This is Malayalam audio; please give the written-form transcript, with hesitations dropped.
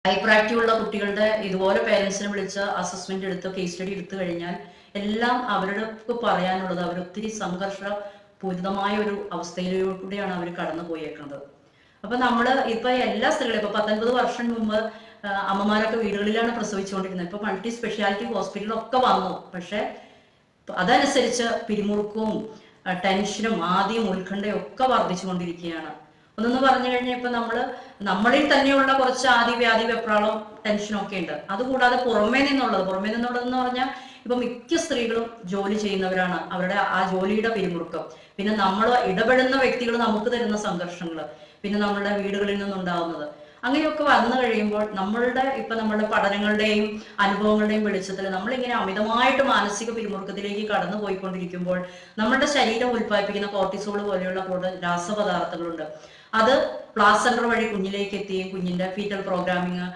ഹൈപ്പർ ആക്റ്റീവ് ഉള്ള കുട്ടികളുടെ ഇതുപോലെ പേരൻസിനെ വിളിച്ച് അസസ്മെന്റ് എടുത്ത് കേസ് സ്റ്റഡി എടുത്തു കഴിഞ്ഞാൽ എല്ലാം അവരുടെ പറയാനുള്ളത് അവരൊത്തിരി സംഘർഷപൂരിതമായ ഒരു അവസ്ഥയിലൂടെയാണ് അവർ കടന്നു പോയേക്കുന്നത്. അപ്പൊ നമ്മള് ഇപ്പൊ എല്ലാ സ്ത്രീകളും ഇപ്പൊ 19 വർഷം മുമ്പ് അമ്മമാരൊക്കെ വീടുകളിലാണ് പ്രസവിച്ചുകൊണ്ടിരുന്നത്. ഇപ്പൊ മൾട്ടി സ്പെഷ്യാലിറ്റി ഹോസ്പിറ്റലൊക്കെ വന്നു. പക്ഷെ അതനുസരിച്ച് പിരിമുറുക്കവും ടെൻഷനും ആദ്യം ഉത്കണ്ഠയും ഒക്കെ വർദ്ധിച്ചുകൊണ്ടിരിക്കുകയാണ്. ഒന്നെന്ന് പറഞ്ഞു കഴിഞ്ഞാൽ ഇപ്പൊ നമ്മളിൽ തന്നെയുള്ള കുറച്ച് ആദി വ്യാധി വെപ്രാളം ടെൻഷനും ഒക്കെ ഉണ്ട്. അതുകൂടാതെ പുറമേ നിന്നുള്ളതെന്ന് പറഞ്ഞാൽ ഇപ്പൊ മിക്ക സ്ത്രീകളും ജോലി ചെയ്യുന്നവരാണ്. അവരുടെ ആ ജോലിയുടെ പിരിമുറുക്കം, പിന്നെ നമ്മൾ ഇടപെടുന്ന വ്യക്തികൾ നമുക്ക് തരുന്ന സംഘർഷങ്ങൾ, പിന്നെ നമ്മളുടെ വീടുകളിൽ നിന്നുണ്ടാവുന്നത്, അങ്ങനെയൊക്കെ വന്നു കഴിയുമ്പോൾ നമ്മളുടെ പഠനങ്ങളുടെയും അനുഭവങ്ങളുടെയും വെളിച്ചത്തിൽ നമ്മളിങ്ങനെ അമിതമായിട്ട് മാനസിക പിരിമുറുക്കത്തിലേക്ക് കടന്നു പോയിക്കൊണ്ടിരിക്കുമ്പോൾ നമ്മളുടെ ശരീരം ഉൽപ്പാദിപ്പിക്കുന്ന കോർട്ടിസോൾ പോലെയുള്ള കൂടുതൽ രാസപദാർത്ഥങ്ങളുണ്ട്. അത് പ്ലാസെന്റർ വഴി കുഞ്ഞിലേക്ക് എത്തുകയും കുഞ്ഞിന്റെ ഫീറ്റൽ പ്രോഗ്രാമിങ്